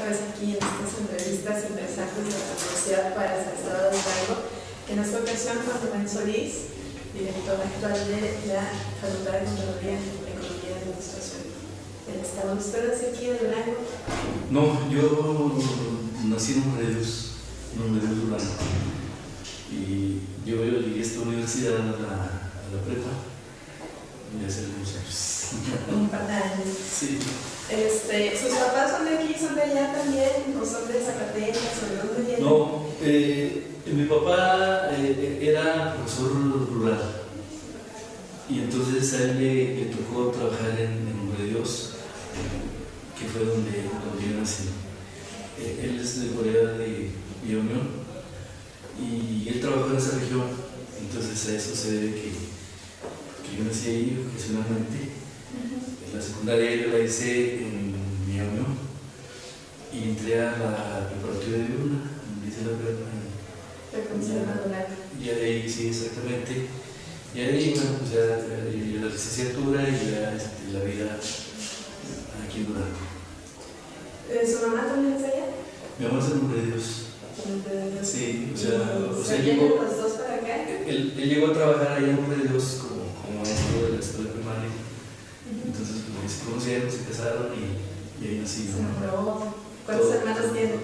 otra vez aquí en estas entrevistas interesantes de la Universidad para el Estado de Durango. En esta ocasión, Juan Rubén Solís, director actual de la Facultad de Contaduría y Economía y Administración del Estado. ¿Usted es aquí de Durango? No, yo nací en Morelos, Durango. Y yo llegué a esta universidad a la prepa, ya hace algunos años. Un par de años. Sí. ¿Sus papás son de aquí, son de allá también? ¿O son de Zacatecas? ¿O de dónde vienen? No, mi papá era profesor rural. Y entonces a él le tocó trabajar en Morelos, que fue donde yo nací. Él es de Corea de Villa Unión. Y él trabajó en esa región, entonces a eso se debe que yo nací ahí ocasionalmente. En la secundaria yo la hice en Villa Unión y entré a la preparatoria de Luna, donde hice la prepa. Y de ahí, sí, exactamente. Y ahí, bueno, pues ya la licenciatura y ya la vida aquí en Durango. ¿Su mamá también es allá? Mi mamá es de Morelos. Sí, o sea llegó los dos para acá. Él llegó a trabajar allá en Morelos como maestro de la escuela primaria. Entonces pues, se conocieron, se casaron y ahí nací. ¿Cuántos hermanos tiene?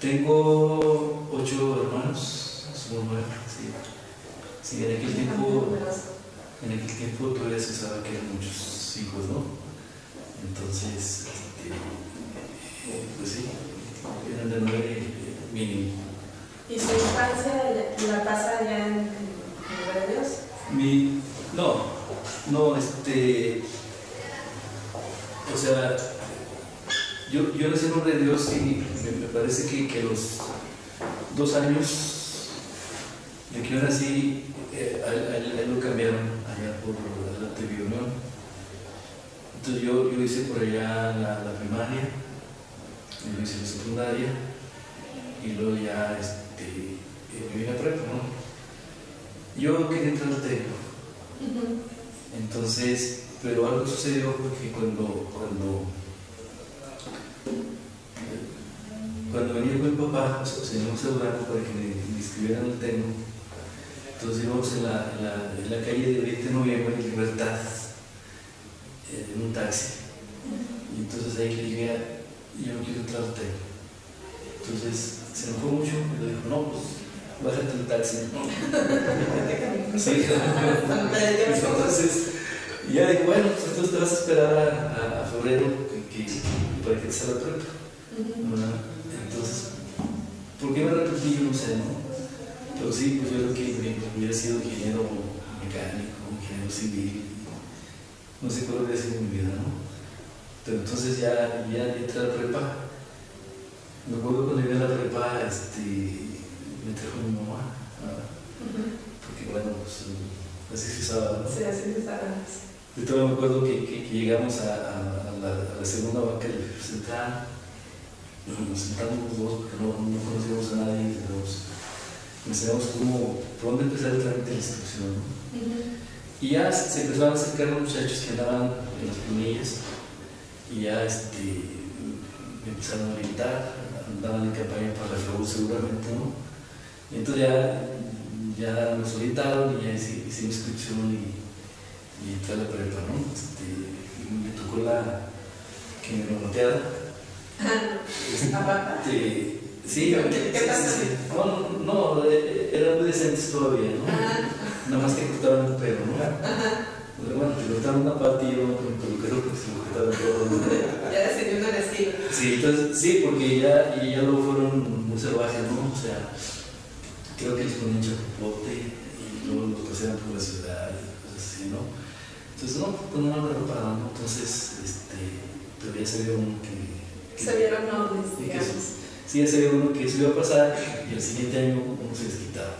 Tengo 8 hermanos, somos 9. Sí, en aquel tiempo todavía se usaba que eran muchos hijos, ¿no? Entonces, pues sí, eran de 9 mínimo. ¿Y su infancia la pasa allá en Morelos? No, o sea, yo nací en Morelos y me parece que los 2 años de que yo nací, a él lo cambiaron allá por la TV Unión. Entonces yo hice por allá la primaria, yo hice la secundaria y luego ya me vine a prepa, ¿no? Yo quería entrar al técnico. Entonces, pero algo sucedió porque cuando venía con mi papá, íbamos a Durango para que me inscribieran al técnico. Entonces íbamos en la calle de 20 de noviembre, en Libertad, en un taxi. Y entonces ahí le dije, yo no quiero entrar al técnico. Entonces se enojó mucho y le dijo, no, pues bájate del taxi. Sí. Entonces ya dije, bueno, pues entonces te vas a esperar a febrero para que te salga la prepa. Entonces, ¿por qué me arrepentí? Yo no sé, ¿no? Pero sí, pues yo creo que hubiera sido ingeniero mecánico, ingeniero civil, no sé cuál hubiera sido mi vida, ¿no? Pero entonces ya entré a la prepa. Me acuerdo cuando llegué a la prepa, me trajo mi mamá, porque bueno, pues así se usaba, ¿no? Sí, así se usaba. Yo todavía me acuerdo que llegamos a la segunda banca del central, nos sentamos los dos porque no conocíamos a nadie, pensamos por dónde empezar el trámite de la instrucción, ¿no? Y ya se empezaron a acercar los muchachos que andaban en las planillas y ya me empezaron a orientar, andaban en campaña para la FEU seguramente, ¿no? Y entonces ya nos orientaron y ya hice mi inscripción y entré a la prepa, ¿no? Me tocó que me norteara. Sí, ¿Qué pasa? Sí. No, eran muy decentes todavía, ¿no? Nada más que cortaban el pelo, ¿no? Pero bueno, te cortaron una parte y yo con el peluquero porque se lo cortaban todo, ¿no? Ya decidió un estilo. Sí, entonces, sí, porque ya luego fueron muy salvajes, ¿no? O sea, creo que les ponían chapopote y luego los paseaban por la ciudad y cosas así, ¿no? Entonces, no, pues no me reparaban, ¿no? Entonces, todavía se vio uno que se vieron nobles, digamos. Sí, ya se vio uno que eso iba a pasar y el siguiente año uno se desquitaba.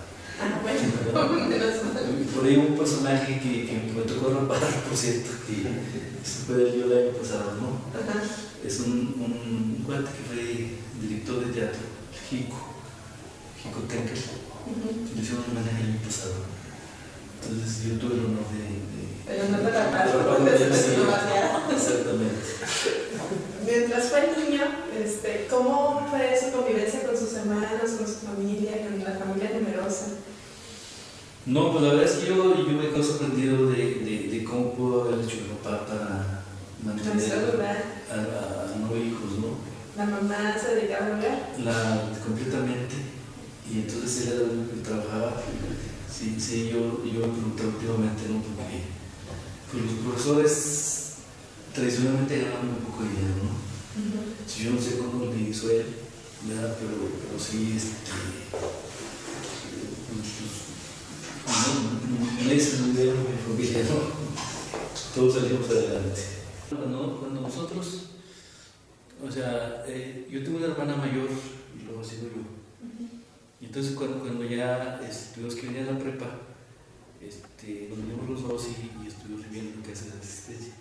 Bueno, menos mal. Por ahí hubo un personaje que me tocó rapar, por cierto, que se fue del yo el año pasado, ¿no? Es un cuate que fue director de teatro, Jico Tenker. Le hicieron un homenaje el año pasado. Entonces yo tuve el honor el honor de rapar, porque se lo vaciaron. Exactamente. Mientras fue niño, ¿Cómo fue su convivencia con sus hermanos, con su familia, con la familia numerosa? No, pues la verdad es que yo me quedo sorprendido de cómo pudo haber hecho mi papá para mantener a 9 hijos, ¿no? La mamá se dedicaba al hogar. Completamente. Y entonces él era el único que trabajaba. Sí, yo me pregunté últimamente, ¿no? Porque pues, los profesores tradicionalmente ganaban un poco de dinero, ¿no? Si yo no sé cómo le hizo él, ¿verdad? Pero sí, no es el de mi familia, ¿no? Todos salimos adelante. Cuando nosotros, o sea, yo tengo una hermana mayor y luego sigo yo. Y entonces cuando ya tuvimos que venir a la prepa, nos vinimos los dos y estuvimos viviendo en casa de asistencia.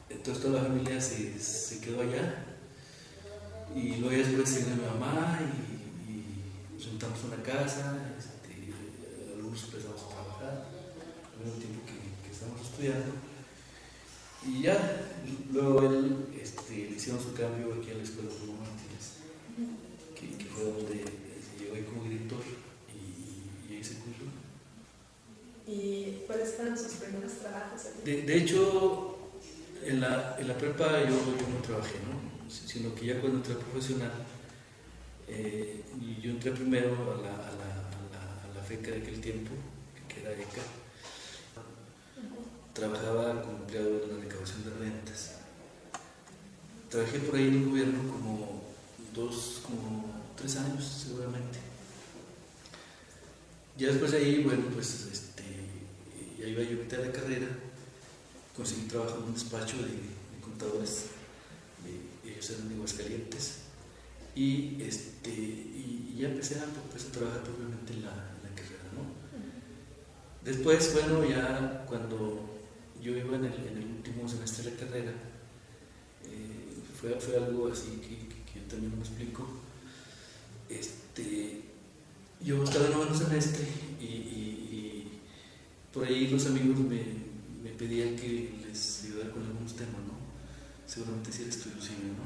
Entonces toda la familia se quedó allá y luego ya después vino mi mamá y nos juntamos en una casa, algunos empezamos a trabajar al mismo tiempo que estábamos estudiando y ya, luego él le hicieron su cambio aquí a la escuela de Hugo Martínez, que fue donde llegó ahí como director y ahí se cumplió. ¿Y cuáles fueron sus primeros trabajos? De hecho, en la prepa yo no trabajé, ¿no? Sino que ya cuando entré profesional, yo entré primero a la FECA de aquel tiempo, que era ECA. Trabajaba como empleado en la recaudación de rentas. Trabajé por ahí en el gobierno como 3 años seguramente. Ya después de ahí, bueno, pues ya iba yo a mitad de carrera, conseguí trabajo en un despacho de contadores, ellos eran de Aguascalientes, y ya empecé a trabajar propiamente en la carrera, ¿no? Después, bueno, ya cuando yo iba en el último semestre de la carrera, fue algo así que yo también me explico. Yo estaba en noveno semestre y por ahí los amigos me pedían que les ayudara con algunos temas, ¿no? Seguramente si era estudio civil, ¿no?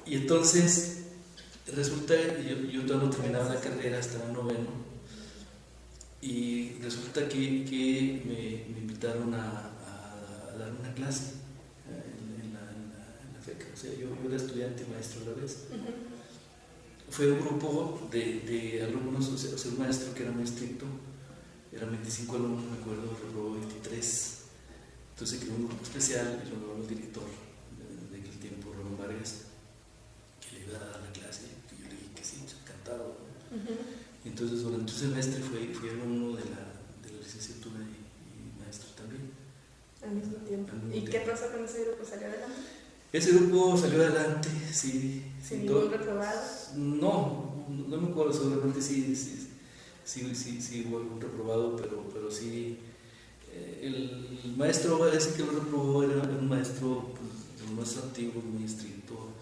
Y entonces resulta, yo todavía no terminaba la carrera, estaba en noveno, y resulta que me invitaron a dar una clase en la FECA. O sea, yo era estudiante y maestro a la vez. Fue un grupo de alumnos, o sea, un maestro que era muy estricto, eran 25 alumnos, me acuerdo, reprobó 23. Entonces creó un grupo especial y lo nombró el director de aquel tiempo, Ramón Vargas, que le iba a dar la clase, y yo le dije que sí, encantado, ¿no? Y entonces durante un semestre fui alumno de la licenciatura y maestro también. Al mismo tiempo. ¿Y qué pasó con ese grupo? ¿Salió adelante? Ese grupo salió adelante, sí. ¿Sin ningún reprobado? No me acuerdo, seguramente sí hubo algún reprobado, pero sí. El maestro, ese que lo reprobó, era un maestro pues, de los más antiguos, muy estricto.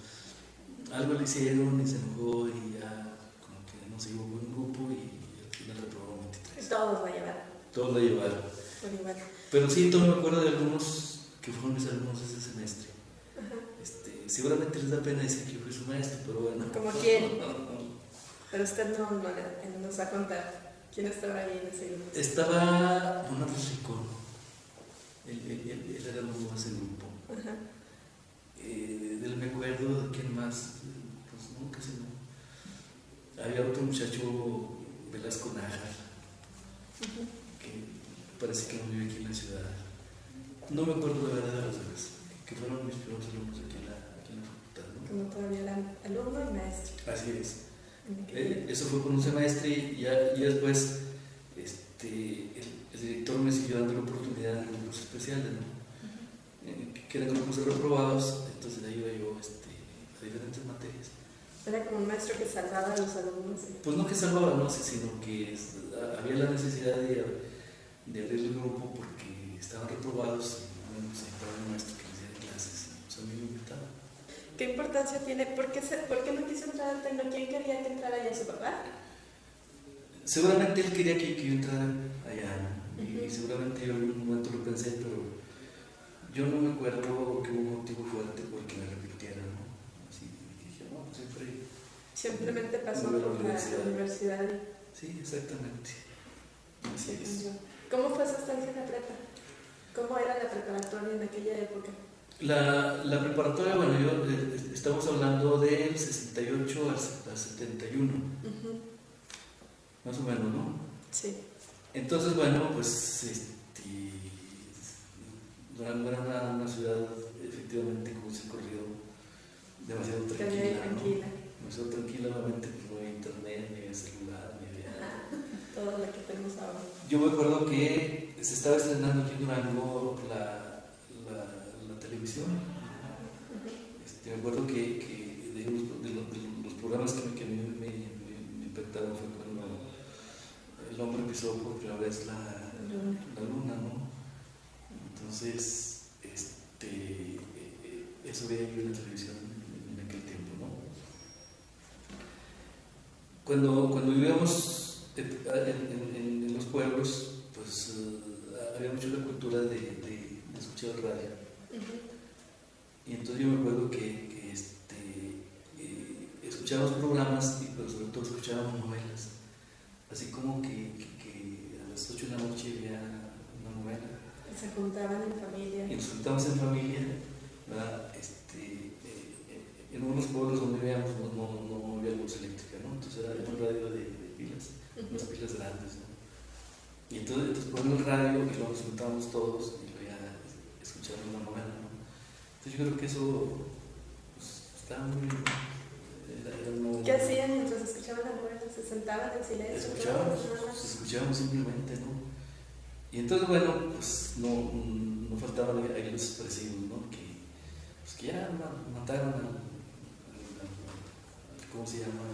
Algo le hicieron y se enojó y ya como que no se llevó con un grupo y al final reprobó 23. Todos la llevaron. Todos la llevaron. Por igual. Pero sí, todavía me acuerdo de algunos que fueron mis alumnos ese semestre. Seguramente les da pena decir que yo fui su maestro, pero bueno. Como quién. Pero usted no nos va a contar quién estaba ahí en ese grupo. Estaba Donato Rincón. Él era uno de ese grupo. De él me acuerdo de quién más, pues no, casi no. Había otro muchacho, Velasco Nájar, que parece que no vive aquí en la ciudad. No me acuerdo la verdad de los demás, que fueron mis primeros alumnos aquí en la facultad, ¿no? Como todavía eran alumno y maestro. Así es. Eso fue con un semestre y ya después el director me siguió dando la oportunidad de grupos especiales, ¿no? Que eran grupos de reprobados, entonces ahí iba yo a diferentes materias. Era como un maestro que salvaba a los alumnos. Pues no que salvaba, no sé, sino que había la necesidad de abrir el grupo porque estaban reprobados y bueno, se necesitaba un maestro que les diera clases, pues a mí me invitaba. ¿Qué importancia tiene? ¿Por qué no quiso entrar al Tecno? ¿Quién quería que entrara allá? ¿Su papá? Seguramente él quería que yo entrara allá, ¿no? Y seguramente yo en algún momento lo pensé, pero yo no me acuerdo que hubo un motivo fuerte porque me repitiera. Simplemente pasó no veo por la universidad. Sí, exactamente. Así Sí, es. ¿cómo fue su estancia en la prepa? ¿Cómo era la preparatoria en aquella época? La preparatoria, bueno, estamos hablando del 68 al 71, más o menos, ¿no? Sí. Entonces, bueno, pues Durango era una ciudad, efectivamente, como se corrió, demasiado tranquila, Tranquila. ¿no? Demasiado tranquila, obviamente, pues no había internet, ni había celular, ni había... Todo lo que tenemos ahora. Yo me acuerdo que se estaba estrenando aquí en Durango la televisión. Me acuerdo que de los programas que a mí me impactaron fue cuando el hombre pisó por primera vez la luna, ¿no? Entonces, eso veía yo en la televisión en aquel tiempo, ¿no? Cuando vivíamos en los pueblos, pues había mucho la cultura de escuchar radio. Y entonces yo me acuerdo que escuchábamos programas, pero sobre todo escuchábamos novelas. Así como que a las 8 de la noche había una novela. Se juntaban en familia. Y nos juntábamos en familia, ¿verdad? En unos pueblos donde vivíamos no había luz eléctrica, ¿no? Entonces era un radio de pilas, unas pilas grandes, ¿no? Y entonces poníamos el radio y luego nos juntábamos todos y luego ya escuchábamos una novela, ¿no? Entonces yo creo que eso pues, estaba muy bien. ¿Qué hacían mientras escuchaban la novela? ¿Se sentaban en silencio? Escuchábamos simplemente, ¿no? Y entonces, bueno, pues no faltaban ahí los expresivos, ¿no? Que ya mataron ¿cómo se llama?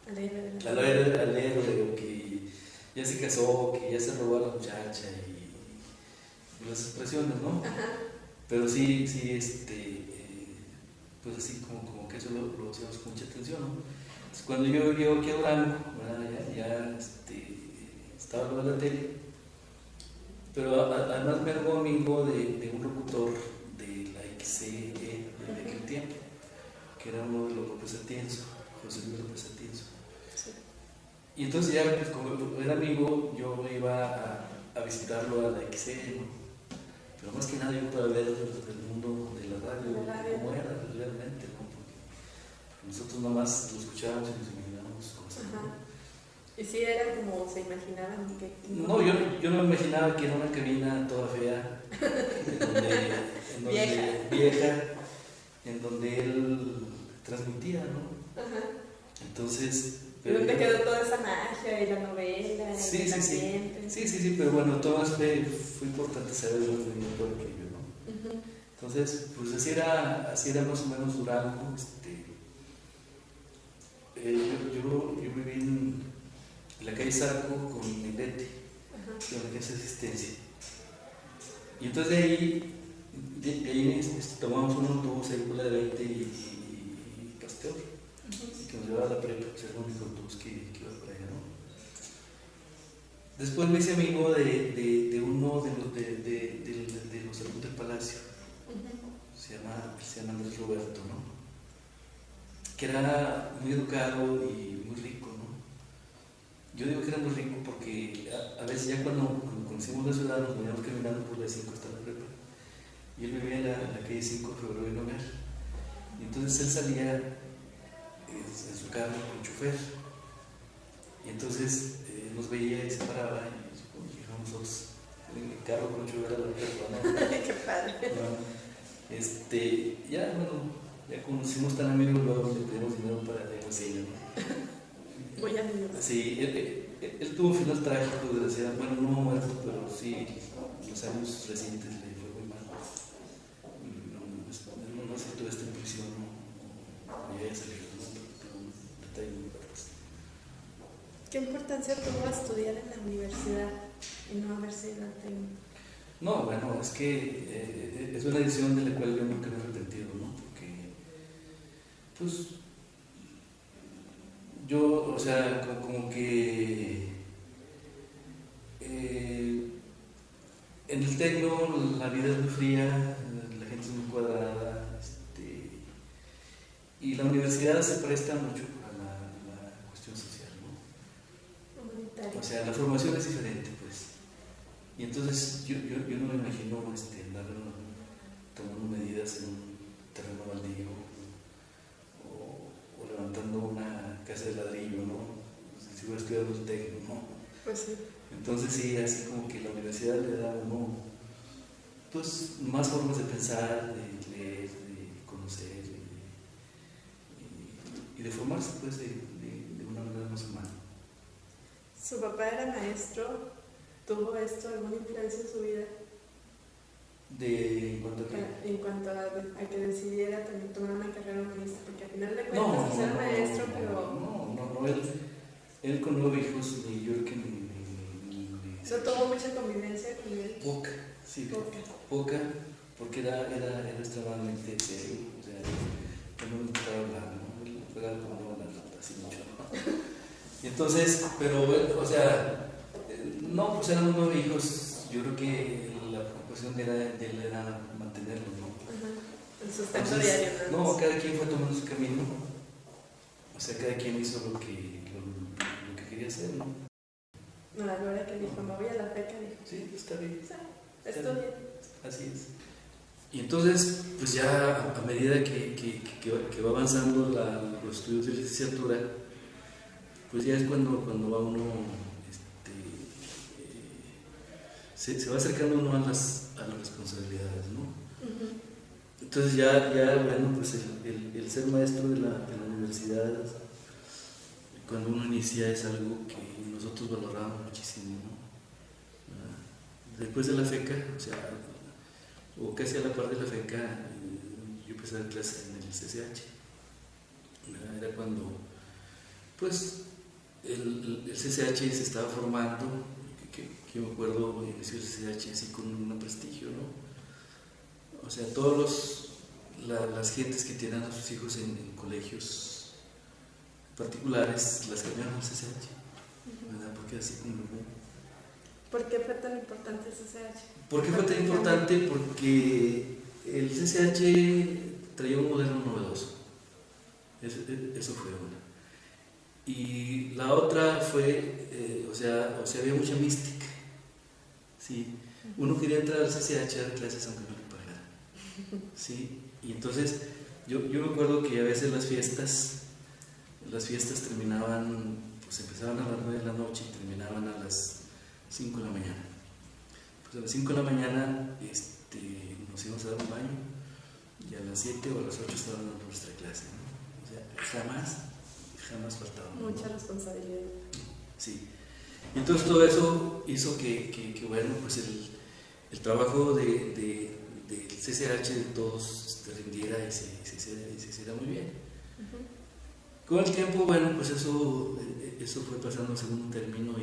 Al héroe, o que ya se casó, que ya se robó a la muchacha y las expresiones, ¿no? Ajá. Pero sí, pues así como que eso lo hacíamos con mucha atención, ¿no? Entonces, cuando yo llego aquí a Durango, ya estaba lo de la tele, pero además me hago amigo de un locutor de la XCE de aquel tiempo, que era uno de los López Atienzo, José Luis López Atienzo. Sí. Y entonces ya, pues, como era amigo, yo iba a visitarlo a la XCE, ¿no? Pero más que nada yo para ver el mundo de la radio, cómo era realmente, ¿no? Porque nosotros nomás lo escuchábamos y nos imaginábamos cosas, ¿no? ¿Y si era como se imaginaban? No, yo no me imaginaba que era una cabina toda fea, vieja, en donde él transmitía, ¿no? Ajá. Entonces... ¿Dónde quedó toda esa magia y la novela? Sí, pero bueno, todo fue importante saber lo que venía por aquello, ¿no? Entonces, pues así era más o menos Durango. Yo viví en la calle Zarco con Negrete, que era una agencia de asistencia. Y entonces de ahí tomamos un autobús ahí por la de 20 y Pasteur, que nos llevaba a la prepa, que era el único autobús que iba por allá, ¿no? Después me hice amigo de uno de los alumnos del Palacio, se llama Andrés Roberto, ¿no? Que era muy educado y muy rico, ¿no? Yo digo que era muy rico porque a veces ya cuando conocimos la ciudad nos veníamos caminando por la 5 hasta la prepa. Y él vivía en la calle 5 de Febrero de Nogar. Y entonces él salía en su carro con chofer. Y entonces nos veía y se paraba y llegamos nosotros en el carro con chofer a la prepa, ¿no? ¡Qué padre! No, ya conocimos tan amigos, luego le pedimos dinero para la cocina, ¿no? Muy amigos. Sí, él tuvo un final trágico, desgraciadamente. Bueno, no muerto, pero sí, los años recientes le fue muy mal. No sé si tú estás en prisión o ya salido, ¿no? Pero tuvo un detalle muy fuerte. ¿Qué importancia tuvo estudiar en la universidad y no haberse ido al técnico? No, bueno, es que es una decisión de la cual yo nunca me he arrepentido, ¿no? Porque, pues, yo, o sea, como que en el tecno la vida es muy fría, la gente es muy cuadrada, y la universidad universidad se presta mucho para la cuestión social, ¿no? Humanitario. O sea, la formación es diferente, pues. Y entonces yo no me imagino andar tomando medidas en un terreno baldío o levantando una casa de ladrillo, ¿no? Si hubiera estudiado el técnico, ¿no? Pues sí. Entonces sí, así como que la universidad le da a uno pues más formas de pensar, de leer, de conocer y de formarse pues de una manera más humana. ¿Su papá era maestro? ¿Tuvo esto alguna influencia en su vida? ¿En cuanto a qué? En cuanto a que decidiera también tomar una carrera humanista, porque al final de cuentas era maestro, pero... No, él con 9 hijos, ni yo que ni ¿No tuvo mucha convivencia con él? Poca, sí, poca, porque era extremadamente serio, o sea, él no me gustaba hablar, ¿no? Él juega como no hablar así mucho, ¿no? Y entonces, pero bueno, o sea, no, pues eran 9 hijos, yo creo que la preocupación de él era mantenerlos, ¿no? Ajá. El sustento diario, ¿no? No, cada quien fue tomando su camino, o sea, cada quien hizo lo que quería hacer, ¿no? No, la hora que dijo, me voy a la beca, dijo. Sí, está bien. Sí, estudia. Así es. Y entonces, pues ya a medida que va avanzando los estudios de licenciatura, pues ya es cuando va uno, se va acercando uno a las responsabilidades, ¿no? Uh-huh. Entonces ya bueno, pues el ser maestro de la universidad, cuando uno inicia, es algo que nosotros valoramos muchísimo, ¿no? Después de la FECA, o casi a la par de la FECA, yo empecé a dar clases en el CCH. Era cuando, pues, el CCH se estaba formando, que yo me acuerdo, inició el CCH así con un prestigio, ¿no? O sea, las gentes que tienen a sus hijos en colegios particulares las cambiaron al CCH, ¿verdad? Porque así como... ¿Por qué fue tan importante el CCH? ¿Por qué fue tan importante? Porque el CCH traía un modelo novedoso. Eso fue una. Y la otra fue, había mucha mística. ¿Sí? Uno quería entrar al CCH a dar clases aunque no le pagaran. ¿Sí? Y entonces, yo me acuerdo que a veces las fiestas terminaban, pues empezaban a las 9 de la noche y terminaban a las 5 de la mañana. Pues a las 5 de la mañana nos íbamos a dar un baño y a las 7 o a las 8 estábamos dando nuestra clase, ¿no? O sea, jamás faltaba. Mucha responsabilidad. Sí. Y entonces todo eso hizo que bueno, pues el trabajo del CCH de todos rindiera y se hiciera muy bien. Uh-huh. Con el tiempo, bueno, pues eso fue pasando a segundo término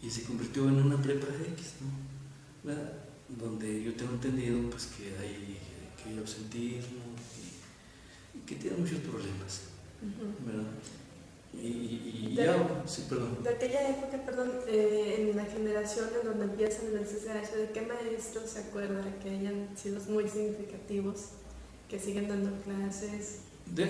y se convirtió en una prepa X, ¿no? ¿Verdad? Donde yo tengo entendido pues que hay ausentismo y que tiene muchos problemas, ¿verdad? De aquella época, en la generación en donde empiezan en el CCH, ¿de qué maestros se acuerda que hayan sido muy significativos, que siguen dando clases, que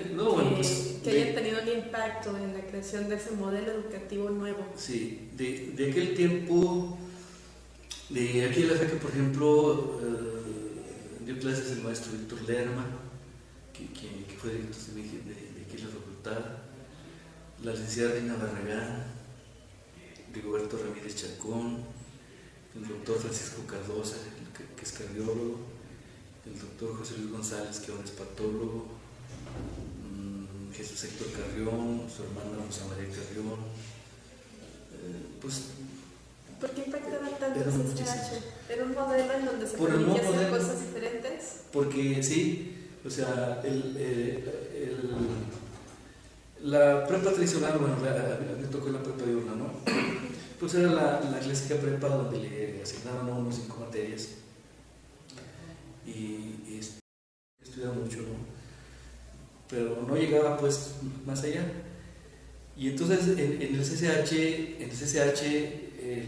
hayan tenido un impacto en la creación de ese modelo educativo nuevo? Sí, de aquel tiempo, de aquí en la FECA, por ejemplo, dio clases el maestro Víctor Lerma, que fue director de aquí en la facultad, la licenciada Reina Barragán, Rigoberto Ramírez Chacón, el doctor Francisco Cardosa, que es cardiólogo, el doctor José Luis González, que ahora es patólogo, Jesús Héctor Carrión, su hermana Rosa María Carrión, pues... ¿Por qué impactaba tanto el CCH? ¿Era un modelo en donde se permitía hacer cosas diferentes? Porque sí, o sea, la prepa tradicional, bueno, me tocó la prepa diurna, ¿no? Pues era la clásica prepa donde le asignaban a uno 5 materias y estudiaba mucho, ¿no? Pero no llegaba pues más allá. Y entonces en el CCH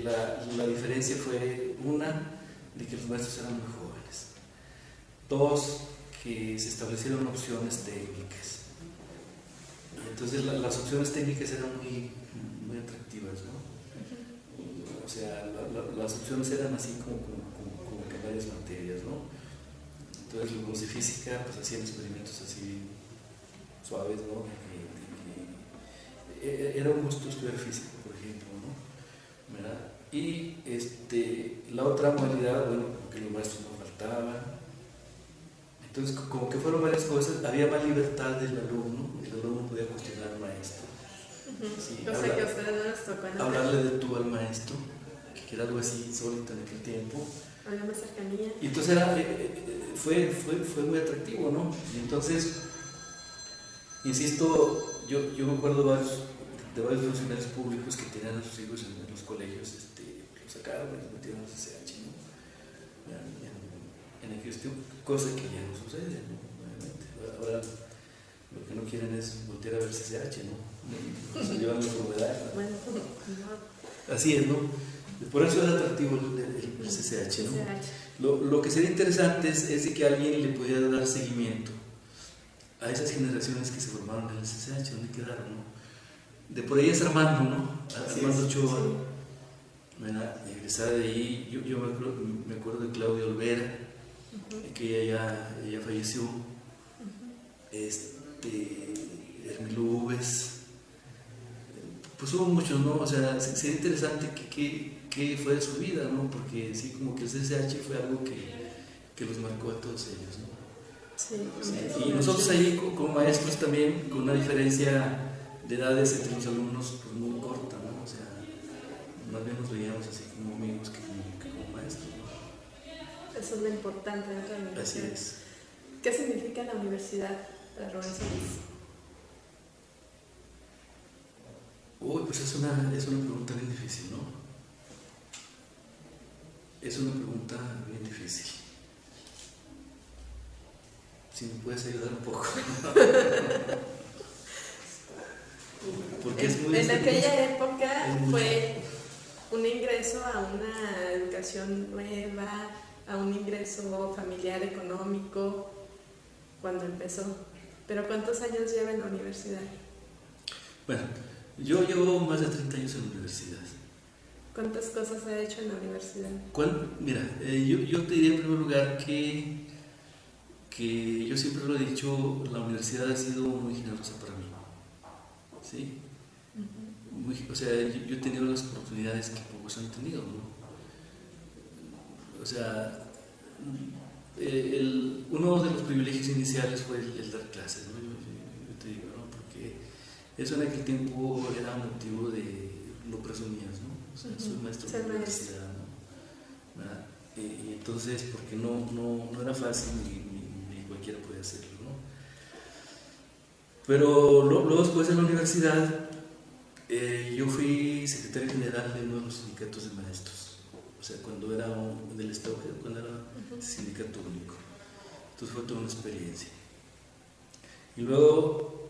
la diferencia fue una, de que los maestros eran muy jóvenes, dos, que se establecieron opciones técnicas, entonces las opciones técnicas eran muy, muy atractivas, ¿no? O sea, las opciones eran así como que varias materias, ¿no? Entonces los de física pues hacían experimentos así suaves, ¿no? Era un gusto estudiar física, por ejemplo, ¿no? ¿Verdad? Y la otra modalidad, bueno, que los maestros nos faltaban. Entonces, como que fueron varias cosas, había más libertad del alumno, el alumno podía cuestionar al maestro. Sí, Cosa que a ustedes no les tocó en hablarle de tú al maestro, que era algo así insólito en aquel tiempo. había más cercanía. Y entonces fue muy atractivo, ¿no? Y entonces, insisto, yo me acuerdo de varios funcionarios públicos que tenían a sus hijos en los colegios, los sacaron y los metieron a CCH, ¿no? En aquellos tiempos, cosa que ya no sucede, ¿no? Obviamente. Ahora lo que no quieren es voltear a ver CCH, ¿no? Se llevan la enfermedad. Bueno, no. Así es, ¿no? Por eso es atractivo el CCH, ¿no? Lo que sería interesante es de que alguien le pudiera dar seguimiento a esas generaciones que se formaron en el CCH, donde quedaron, ¿no? De por ahí es Armando, ¿no? Armando Ochoa, egresada de ahí. Yo me acuerdo de Claudia Olvera, que ella falleció. Hermilo Uves, pues hubo muchos, ¿no? O sea, sería interesante que fue de su vida, ¿no? Porque sí, como que el CCH fue algo que los marcó a todos ellos, ¿no? Sí. Y nosotros ahí como maestros también, con una diferencia de edades entre los alumnos pues muy corta, ¿no? O sea, más bien nos veíamos así como amigos que como maestros, ¿no? Eso es lo importante dentro de la Así universidad. es. ¿Qué significa la universidad para Rubén Solís? Uy, pues es una pregunta bien difícil, ¿no? Es una pregunta bien difícil. Si me puedes ayudar un poco. Porque es muy en aquella época fue un ingreso a una educación nueva, a un ingreso familiar, económico, cuando empezó. Pero ¿cuántos años lleva en la universidad? Bueno, yo llevo más de 30 años en la universidad. ¿Cuántas cosas ha hecho en la universidad? Mira, yo te diría en primer lugar que yo siempre lo he dicho, la universidad ha sido muy generosa para mí. ¿Sí? O sea, yo he tenido las oportunidades que pocos han tenido, ¿no? O sea, uno de los privilegios iniciales fue el dar clases, ¿no? Yo te digo, ¿no? Porque eso en aquel tiempo era motivo de lo presumías, ¿no? O sea, soy maestro de la universidad, ¿no? Y entonces, porque no era fácil ni cualquiera podía hacerlo, ¿no? Pero luego después de la universidad, yo fui secretario general de uno de los sindicatos de maestros. O sea, cuando era del Estado, cuando era sindicato único. Entonces fue toda una experiencia. Y luego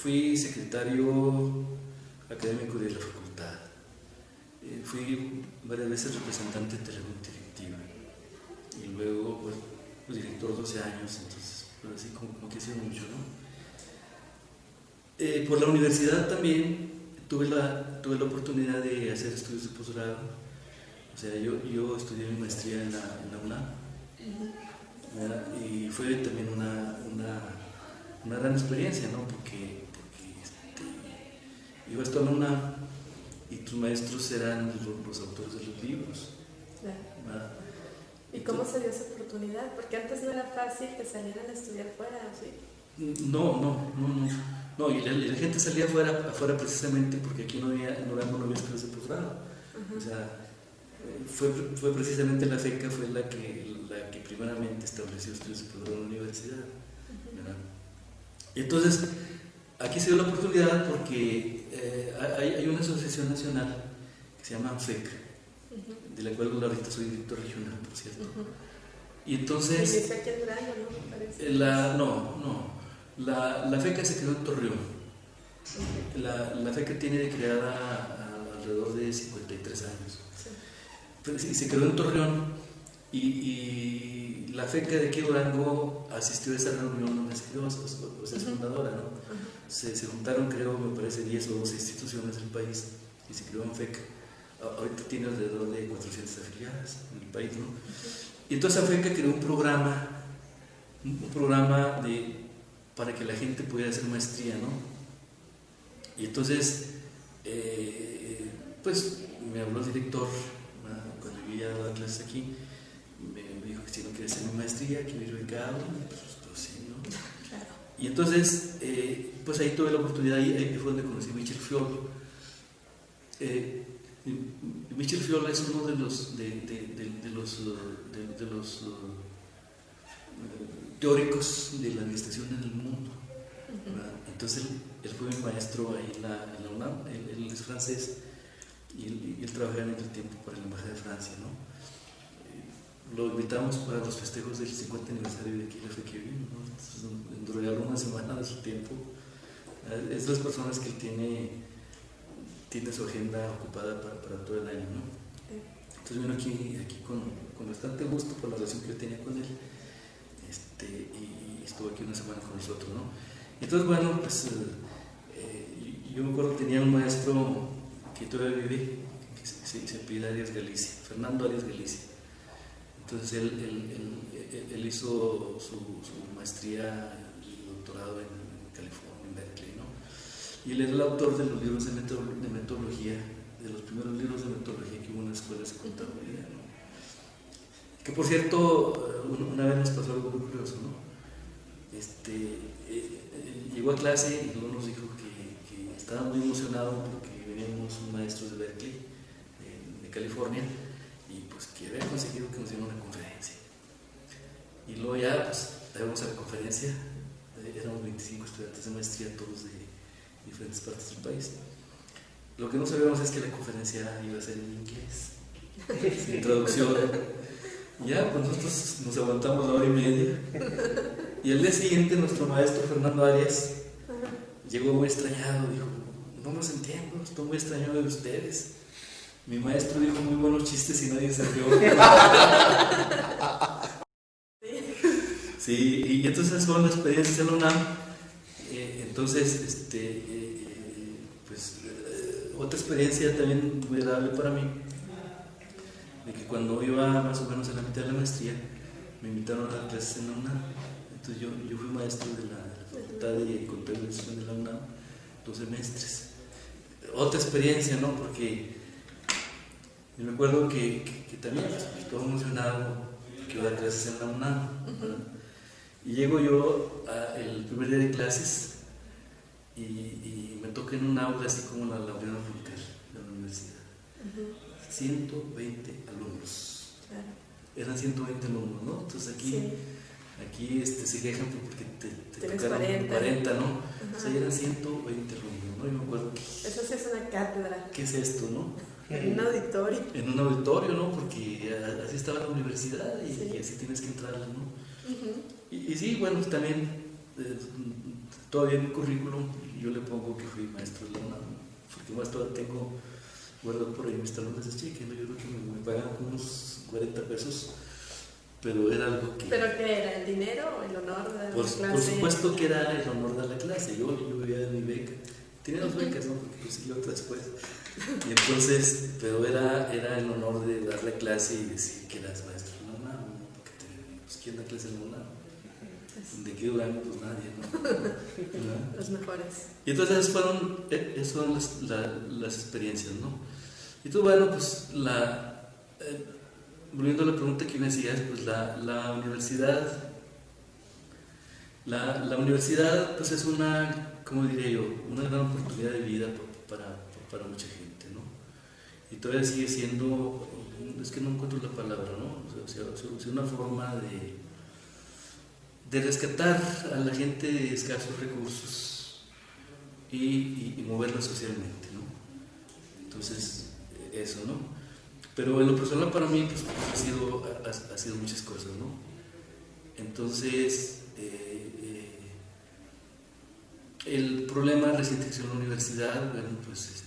fui secretario académico de la facultad. Fui varias veces representante de la junta directiva. Y luego, pues director 12 años, entonces, pues así como que hacía mucho, ¿no? Por la universidad también tuve la oportunidad de hacer estudios de posgrado. O sea, yo estudié mi maestría en la UNAM, y fue también una gran experiencia, ¿no? Porque ibas tú a la UNAM y tus maestros eran los autores de los libros. Claro. ¿Y cómo se dio esa oportunidad? Porque antes no era fácil que salieran a estudiar fuera, ¿sí? No, y la gente salía afuera precisamente porque aquí no había estudios de posgrado. O sea, fue precisamente la FECA fue la que primeramente estableció estudios de posgrado en la universidad, ¿verdad? Y entonces, aquí se dio la oportunidad porque hay una asociación nacional que se llama ANFEC, de la cual ahorita soy director regional, por cierto. Y entonces... ¿Y aquí en Durango, no? Me parece. La FECA se quedó en Torreón. La FECA tiene creada alrededor de 53 años. Sí. Pero sí, se quedó en Torreón y y la FECA de aquí Durango asistió a esa reunión donde se creó, o sea, es fundadora, ¿no? Se juntaron, creo, me parece, 10 o 12 instituciones del país y se creó en FECA. Ahorita tiene alrededor de 400 afiliadas en el país, ¿no? Y entonces FECA creó un programa para que la gente pudiera hacer maestría, ¿no? Y entonces, pues me habló el director, cuando yo ya daba clases aquí, me dijo que si no quería hacer mi maestría, que me iba becado, pues sí, ¿no? Claro. Y entonces, pues ahí tuve la oportunidad, ahí fue donde conocí a Michel Fiol. Michel Fiol es uno de los teóricos de la administración en el mundo. Entonces él fue mi maestro ahí en la UNAM, él es francés y él trabajaba en aquel tiempo para la Embajada de Francia, ¿no? Lo invitamos para los festejos del 50 aniversario de aquí la FECA, ¿no? Entonces nos regaló una semana de su tiempo. Es de las personas que él tiene su agenda ocupada para todo el año, ¿no? Entonces vino aquí con bastante gusto por la relación que yo tenía con él, y estuvo aquí una semana con nosotros, ¿no? Entonces, bueno, pues yo me acuerdo que tenía un maestro que todavía vive, que se pide Arias Galicia, Fernando Arias Galicia. Entonces él hizo su maestría y doctorado en California, en Berkeley, ¿no? Y él era el autor de los libros de metodología, de los primeros libros de metodología que hubo en las escuelas de contaduría, ¿no? Que por cierto, una vez nos pasó algo muy curioso, ¿no? Llegó a clase y luego nos dijo que estaba muy emocionado porque veníamos maestros de Berkeley, de California, y pues que había conseguido que nos dieran una conferencia. Y luego ya, pues, íbamos a la conferencia, éramos 25 estudiantes de maestría, todos de diferentes partes del país. Lo que no sabíamos es que la conferencia iba a ser en inglés, sin traducción. Ya, pues nosotros nos aguantamos la hora y media. Y al día siguiente nuestro maestro Fernando Arias llegó muy extrañado, dijo, no los entiendo, estoy muy extrañado de ustedes. Mi maestro dijo muy buenos chistes y nadie se rió. Sí, y entonces fueron las experiencias en la UNAM. Entonces, otra experiencia también muy agradable para mí, de que cuando iba más o menos a la mitad de la maestría, me invitaron a dar clases en la UNAM. Entonces yo fui maestro de la Facultad de Contabilización de la UNAM 2 semestres. Otra experiencia, ¿no? Porque yo me acuerdo que también estuve emocionado que iba a dar clases en la UNAM. Y llego yo el primer día de clases y me toca en un aula así como la Laureano Frontal de la universidad. 120 alumnos. Claro. Eran 120 alumnos, ¿no? Entonces aquí se quejan porque te tocaron 40, ¿no? O sea, eran 120 alumnos, ¿no? Yo me acuerdo que... Eso sí es una cátedra. ¿Qué es esto, no? En un auditorio. En un auditorio, ¿no? Porque así estaba la universidad y así tienes que entrar, ¿no? Y sí, bueno, también todavía en mi currículum yo le pongo que fui maestro de la UNAM, porque más todavía tengo guardado por ahí mis talones de cheque, ¿no? Yo creo que me pagan unos 40 pesos, pero era algo que... ¿Pero qué era? ¿El dinero o el honor de la clase? Por supuesto que era el honor de la clase. Yo vivía de mi beca. Tenía 2 becas, ¿no? Porque conseguí otra después. Y entonces, pero era el honor de dar la clase y decir que eras maestro de la UNAM, ¿no? Porque pues, ¿quién da clase en la UNAM? ¿De qué Durango? Pues nadie, ¿no? Los mejores. Y entonces esas fueron las experiencias, ¿no? Y tú, bueno, pues volviendo a la pregunta que me hacías, pues la universidad, la universidad pues es una, ¿cómo diría yo? Una gran oportunidad de vida para mucha gente, ¿no? Y todavía sigue siendo, es que no encuentro la palabra, ¿no? O sea, una forma de rescatar a la gente de escasos recursos y moverla socialmente, ¿no? Entonces, eso, ¿no? Pero en lo personal para mí pues, ha sido muchas cosas, ¿no? Entonces, el problema reciente que se en la universidad, bueno, pues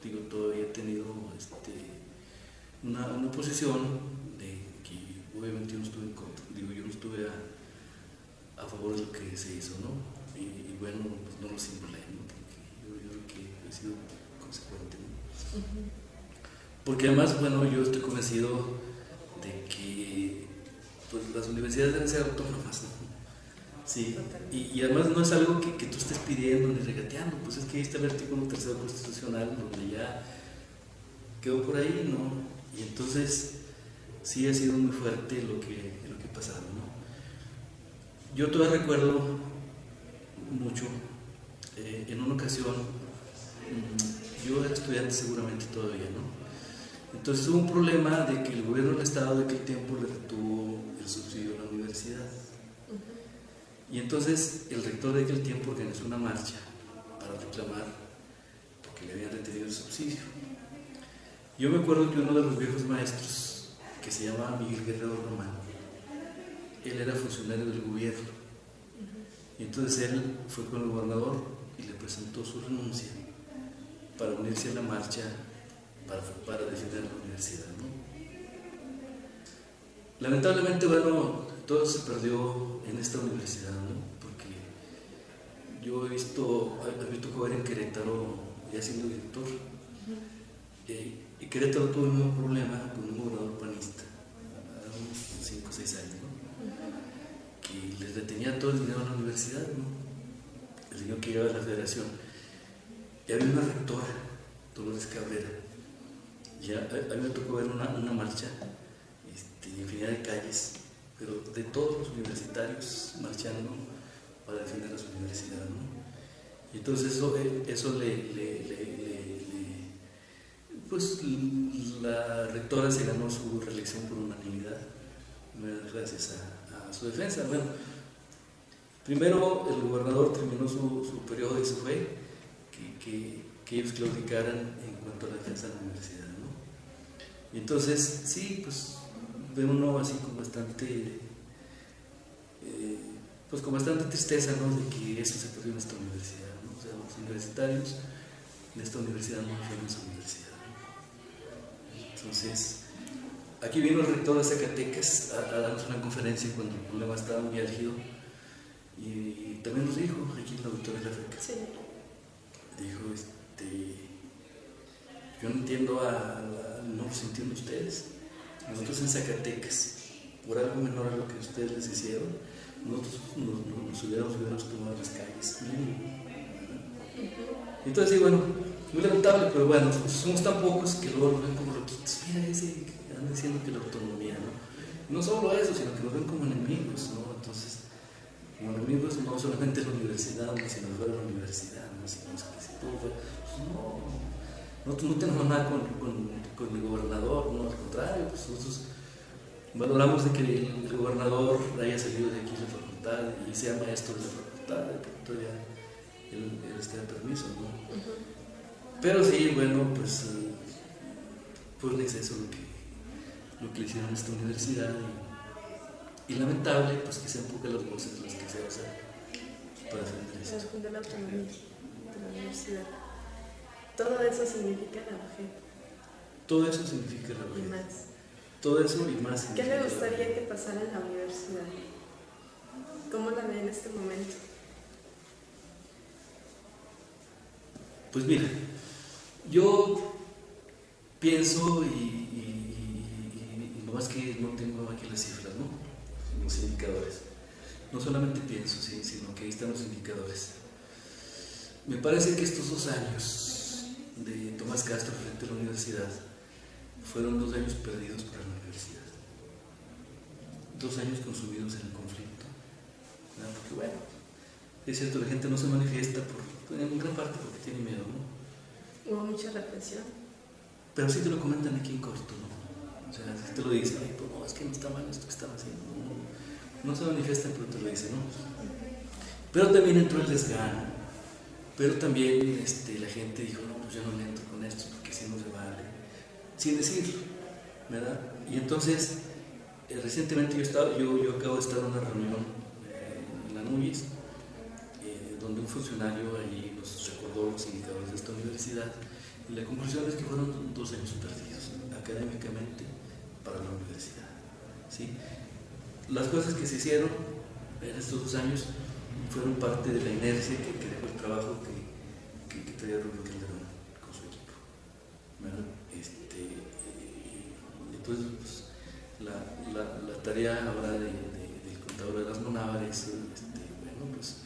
yo todavía he tenido una posición de obviamente yo no estuve en contra, digo, yo no estuve a favor de lo que se hizo, ¿no? Y bueno, pues no lo simulé, ¿no? Porque yo creo que he sido consecuente, ¿no? Porque además, bueno, yo estoy convencido de que pues, las universidades deben ser autónomas, ¿no? Sí, y además no es algo que tú estés pidiendo ni regateando, pues es que ahí está el artículo 3 constitucional donde ya quedó por ahí, ¿no? Y entonces sí ha sido muy fuerte lo que ha pasado, ¿no? Yo todavía recuerdo mucho, en una ocasión, yo era estudiante seguramente todavía, ¿no? Entonces hubo un problema de que el gobierno del estado de aquel tiempo le retuvo el subsidio a la universidad. Y entonces el rector de aquel tiempo organizó una marcha para reclamar porque le habían retenido el subsidio. Yo me acuerdo que uno de los viejos maestros, que se llamaba Miguel Guerrero Román, él era funcionario del gobierno. Y entonces él fue con el gobernador y le presentó su renuncia para unirse a la marcha para defender la universidad, ¿no? Lamentablemente, bueno, todo se perdió en esta universidad, ¿no? Porque yo he visto, me tocó ver en Querétaro, ya siendo director, y Querétaro tuvo un mismo problema con un gobernador panista, hace unos 5 o 6 años, ¿no? Que les retenía todo el dinero a la universidad, ¿no? El señor que llevaba la federación. Y había una rectora, Dolores Cabrera, y a mí me tocó ver una marcha, infinidad de calles, pero de todos los universitarios marchando para defender a su universidad, ¿no? Y entonces eso pues la rectora se ganó su reelección por unanimidad, gracias a su defensa. Bueno, primero el gobernador terminó su periodo y se fue, que ellos claudicaran en cuanto a la defensa de la universidad, ¿no? Y entonces, sí, pues ve uno así con bastante tristeza, ¿no? De que eso se perdió en esta universidad, ¿no? O sea, los universitarios de esta universidad no fueron esa universidad, ¿no? Entonces, aquí vino el rector de Zacatecas a darnos una conferencia cuando el problema estaba muy álgido y también nos dijo, aquí en la auditoría de la FECA, sí. Dijo, yo no entiendo no los entiendo ustedes. Nosotros en Zacatecas, por algo menor a lo que ustedes les hicieron, nosotros nos hubiéramos tomado las calles. Entonces, sí, bueno, muy lamentable, pero bueno, somos tan pocos que luego nos ven como loquitos. Mira ese que andan diciendo que la autonomía, ¿no? No solo eso, sino que nos ven como enemigos, ¿no? Entonces, como enemigos no solamente la universidad, sino fuera de la universidad, ¿no? Si todo fue, pues no tenemos nada con el gobernador, no, al contrario, pues nosotros valoramos de que el gobernador haya salido de aquí de la facultad y sea maestro de la facultad, de pronto ya él esté de permiso, ¿no? Pero sí, bueno, pues fue un exceso lo que le hicieron a esta universidad y lamentable, pues que sean pocas las voces las que se usan para defender esto. Para defender la autonomía de la universidad. Todo eso significa la UGEP. Todo eso significa la Y UGEP. más. Todo eso y más. ¿Qué le gustaría que pasara en la universidad? ¿Cómo la ve en este momento? Pues mira, yo pienso y nomás que no tengo aquí las cifras, ¿no? Los indicadores. No solamente pienso, ¿sí? Sino que ahí están los indicadores. Me parece que estos 2 años de Tomás Castro frente a la universidad fueron 2 años perdidos para la universidad. 2 años consumidos en el conflicto. ¿No? Porque bueno, es cierto, la gente no se manifiesta en gran parte porque tiene miedo, ¿no? Hubo mucha represión. Pero sí te lo comentan aquí en corto, ¿no? O sea, si te lo dicen, pues no, es que no está mal esto que están haciendo. No se manifiestan, pero te lo dicen, ¿no? Pero también entró el desgano. Pero también la gente dijo, no, pues yo no le entro con esto porque si no se vale. Sin decirlo, ¿verdad? Y entonces, recientemente yo acabo de estar en una reunión en la NUYES, donde un funcionario allí nos recordó los indicadores de esta universidad y la conclusión es que fueron 2 años perdidos académicamente para la universidad, ¿sí? las cosas que se hicieron en estos 2 años fueron parte de la inercia que dejó el trabajo que traía Rubén Calderón con su equipo, ¿verdad? Entonces, pues, la tarea ahora del contador Erasmo Návar es, bueno, pues,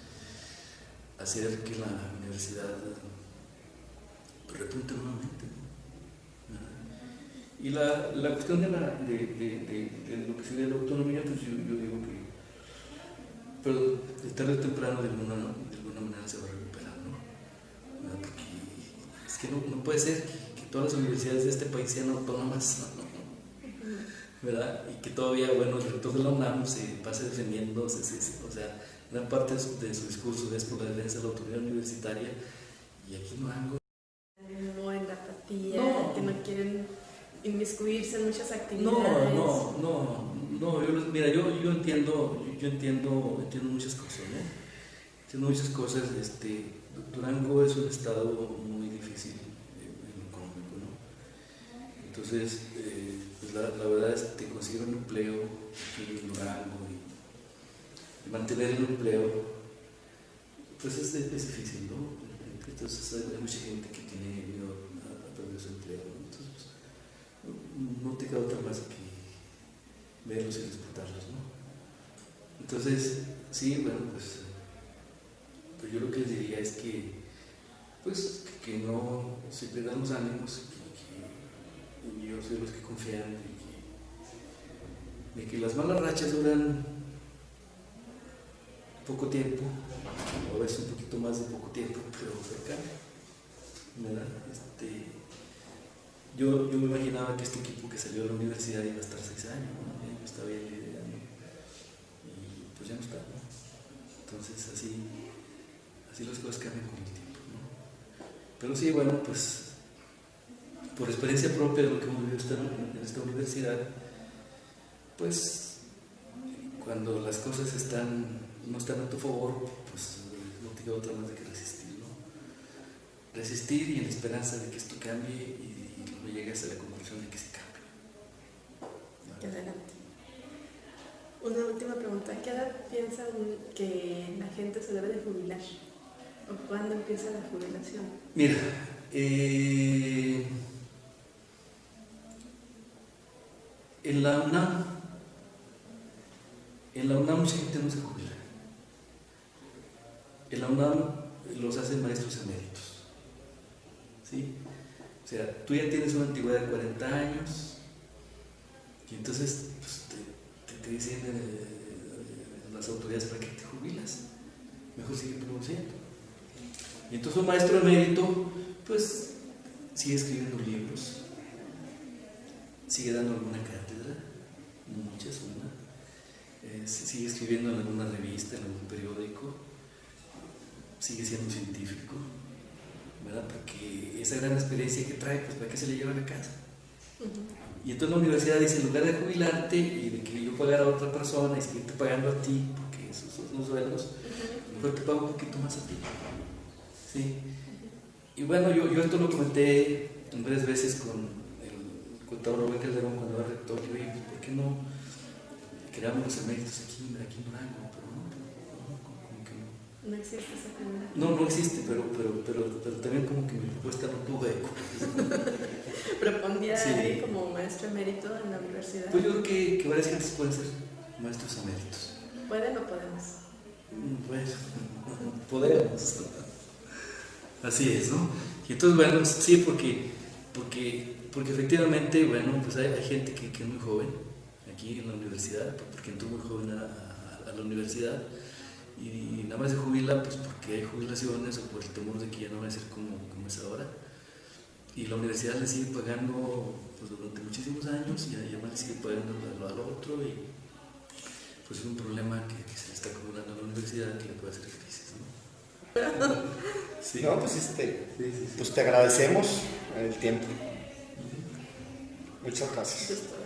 hacer que la universidad repunte nuevamente, ¿no? Y la cuestión de lo que sería la autonomía, pues yo digo que, pero de tarde o temprano de alguna manera se va a recuperar, ¿no? ¿Verdad? Porque es que no puede ser que todas las universidades de este país sean autónomas, ¿no? ¿Verdad? Y que todavía, bueno, el rector de la UNAM se pase defendiendo, o sea, gran parte de su discurso es por la defensa de la autonomía universitaria, y aquí no algo. No en la apatía, que no quieren inmiscuirse en muchas actividades. Mira, yo entiendo muchas cosas, ¿no? Entiendo muchas cosas. Durango es un estado muy difícil en lo económico, ¿no? Entonces, pues la verdad es que conseguir un empleo aquí en Durango y mantener el empleo, pues es difícil, ¿no? Entonces hay mucha gente que tiene miedo a perder su empleo, ¿no? Entonces, pues, no te queda otra más que verlos y respetarlos, ¿no? Entonces, sí, bueno, pues yo lo que les diría es que, pues, que no se pierdan los ánimos, que yo soy los que confían de que las malas rachas duran poco tiempo, o a veces un poquito más de poco tiempo, pero cercano, ¿verdad? Yo me imaginaba que este equipo que salió de la universidad iba a estar 6 años, ¿no? Yo estaba bien liderando, y pues ya no está, ¿no? Entonces así las cosas cambian con el tiempo, ¿no? Pero sí, bueno, pues por experiencia propia de lo que hemos vivido en esta universidad, pues cuando las cosas no están a tu favor, pues no te queda otra más de que resistir, ¿no? Resistir y en la esperanza de que esto cambie y no llegues a la conclusión de que se cambie. Adelante. Una última pregunta. ¿A qué edad piensan que la gente se debe de jubilar? ¿O cuándo empieza la jubilación? Mira, en la UNAM mucha gente no se jubila. En la UNAM los hacen maestros eméritos, ¿sí? O sea, tú ya tienes una antigüedad de 40 años y entonces pues, te dicen las autoridades para que te jubilas, mejor sigue produciendo. Y entonces un maestro emérito pues sigue escribiendo libros, sigue dando alguna cátedra, muchas, sigue escribiendo en alguna revista, en algún periódico, sigue siendo científico, ¿verdad? Porque esa gran experiencia que trae, pues ¿para qué se le lleva a la casa? Y entonces la universidad dice, en lugar de jubilarte y de que yo pagara a otra persona y seguirte pagando a ti, porque esos son los sueldos, mejor te pago un poquito más a ti, ¿sí? Y bueno, yo esto lo comenté varias veces con el contador Rubén Calderón cuando era rector, y oye, pues ¿por qué no creamos los eméritos aquí en Durango? Pero no, como que no. No existe esa figura. No existe, pero también como que mi propuesta no tuvo eco. ¿Propondría Sí. ahí como maestro emérito en la universidad? Pues yo creo que varias gentes pueden ser maestros eméritos. ¿Pueden o podemos? Pues, podemos. Así es, ¿no? Y entonces, bueno, sí, porque efectivamente, bueno, pues hay gente que es muy joven aquí en la universidad, porque entró muy joven a la universidad y nada más se jubila pues porque hay jubilaciones o por el temor de que ya no va a ser como es ahora. Y la universidad le sigue pagando pues, durante muchísimos años y además le sigue pagando al otro y pues es un problema que se le está acumulando a la universidad que le puede hacer crisis, ¿no? Sí. No, pues pues te agradecemos el tiempo. Muchas gracias. Justo.